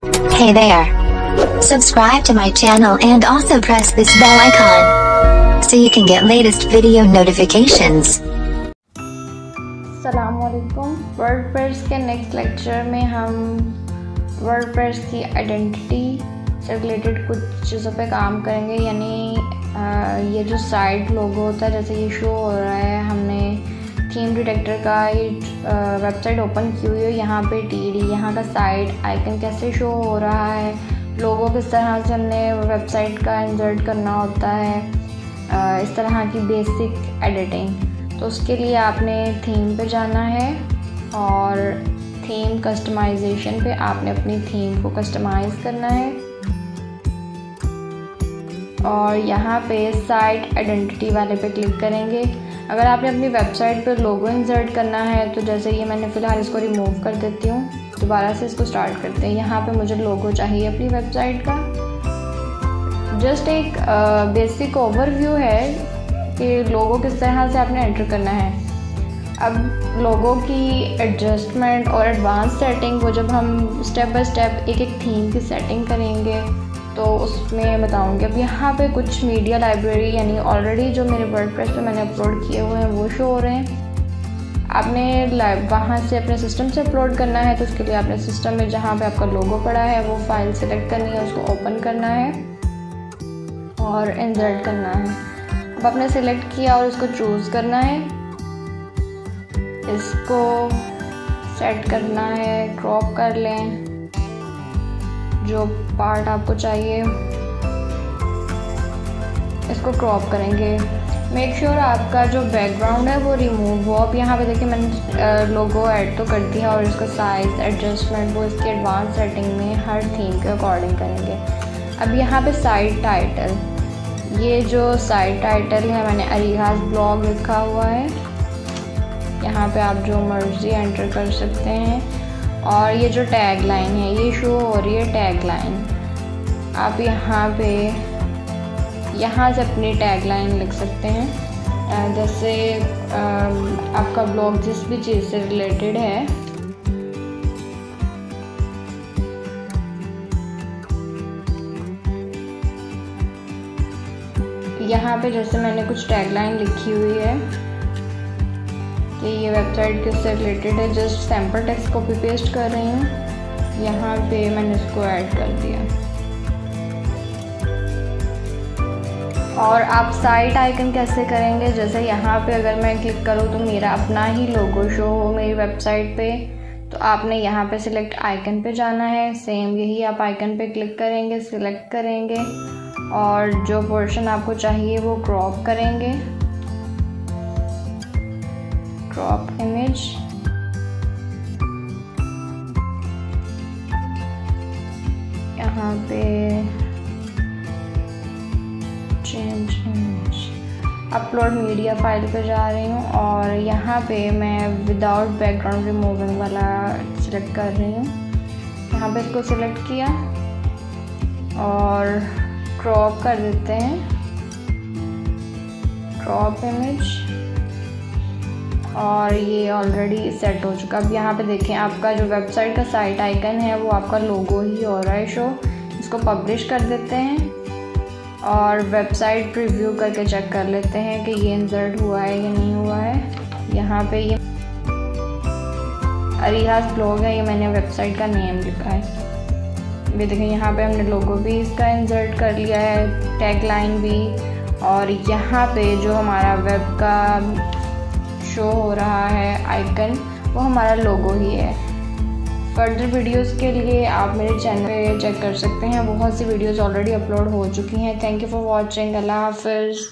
Hey there! Subscribe to my channel and also press this bell icon so you can get latest video notifications. अस्सलामुअलैकुम। WordPress के next lecture में हम WordPress की identity से related कुछ चीज़ों पे काम करेंगे। यानी ये जो साइट लोगो होता है, जैसे ये शो हो रहा है, हमने थीम डिटेक्टर का ये वेबसाइट ओपन की हुई है। यहाँ पे टीडी, यहाँ का साइट आइकन कैसे शो हो रहा है, लोगो किस तरह से हमने वेबसाइट का इंसर्ट करना होता है, इस तरह की बेसिक एडिटिंग। तो उसके लिए आपने थीम पे जाना है और थीम कस्टमाइजेशन पे आपने अपनी थीम को कस्टमाइज़ करना है और यहाँ पे साइट आइडेंटिटी वाले पे क्लिक करेंगे। अगर आपने अपनी वेबसाइट पे लोगो इंसर्ट करना है तो जैसे ये मैंने फ़िलहाल इसको रिमूव कर देती हूँ, दोबारा से इसको स्टार्ट करते हैं। यहाँ पे मुझे लोगो चाहिए अपनी वेबसाइट का। जस्ट एक बेसिक ओवरव्यू है कि लोगो किस तरह से आपने एंटर करना है। अब लोगो की एडजस्टमेंट और एडवांस सेटिंग वो जब हम स्टेप बाय स्टेप एक एक थीम की सेटिंग करेंगे तो उसमें बताऊंगी। अब यहाँ पे कुछ मीडिया लाइब्रेरी यानी ऑलरेडी जो मेरे वर्डप्रेस पे मैंने अपलोड किए हुए हैं वो शो हो रहे हैं। आपने वहाँ से अपने सिस्टम से अपलोड करना है, तो उसके लिए आपने सिस्टम में जहाँ पे आपका लोगो पड़ा है वो फाइल सेलेक्ट करनी है, उसको ओपन करना है और इंसर्ट करना है। अब आपने सेलेक्ट किया और इसको चूज़ करना है, इसको सेट करना है, क्रॉप कर लें जो पार्ट आपको चाहिए, इसको क्रॉप करेंगे। मेक श्योर आपका जो बैकग्राउंड है वो रिमूव हो। अब यहाँ पे देखिए मैंने लोगो ऐड तो कर दिया और इसका साइज़ एडजस्टमेंट वो इसकी एडवांस सेटिंग में हर थीम के अकॉर्डिंग करेंगे। अब यहाँ पे साइट टाइटल, ये जो साइट टाइटल है मैंने अरीहाज ब्लॉग लिखा हुआ है, यहाँ पे आप जो मर्जी एंटर कर सकते हैं। और ये जो टैग लाइन है ये शो हो रही है टैग लाइन। आप यहाँ से अपनी टैग लाइन लिख सकते हैं, जैसे आपका ब्लॉग जिस भी चीज़ से रिलेटेड है। यहाँ पे जैसे मैंने कुछ टैग लाइन लिखी हुई है कि ये वेबसाइट किससे रिलेटेड है, just sample text copy paste कर रही हूँ। यहाँ पे मैंने इसको ऐड कर दिया। और आप साइट आइकन कैसे करेंगे, जैसे यहाँ पे अगर मैं क्लिक करूँ तो मेरा अपना ही लोगो शो हो मेरी वेबसाइट पे, तो आपने यहाँ पे सिलेक्ट आइकन पे जाना है। सेम यही आप आइकन पे क्लिक करेंगे, सिलेक्ट करेंगे और जो पोर्शन आपको चाहिए वो क्रॉप करेंगे, क्रॉप इमेज। यहाँ पे change image, upload media file पे जा रही हूँ और यहाँ पे मैं विदाउट बैकग्राउंड रिमूविंग वाला सिलेक्ट कर रही हूँ। यहाँ पे इसको सिलेक्ट किया और क्रॉप कर देते हैं, क्रॉप इमेज। और ये ऑलरेडी सेट हो चुका। अब यहाँ पे देखें आपका जो वेबसाइट का साइट आइकन है वो आपका लोगो ही हो रहा है शो। इसको पब्लिश कर देते हैं और वेबसाइट प्रीव्यू करके चेक कर लेते हैं कि ये इंसर्ट हुआ है या नहीं हुआ है। यहाँ पे ये अरीहाज ब्लॉग है, ये मैंने वेबसाइट का नेम लिखा है। ये देखें यहाँ पे हमने लोगो भी इसका इंसर्ट कर लिया है, टैग लाइन भी, और यहाँ पे जो हमारा वेब का शो हो रहा है आइकन वो हमारा लोगो ही है। फर्दर वीडियोस के लिए आप मेरे चैनल पे चेक कर सकते हैं, बहुत सी वीडियोस ऑलरेडी अपलोड हो चुकी हैं। Thank you for watching. अल्लाह हाफिज़।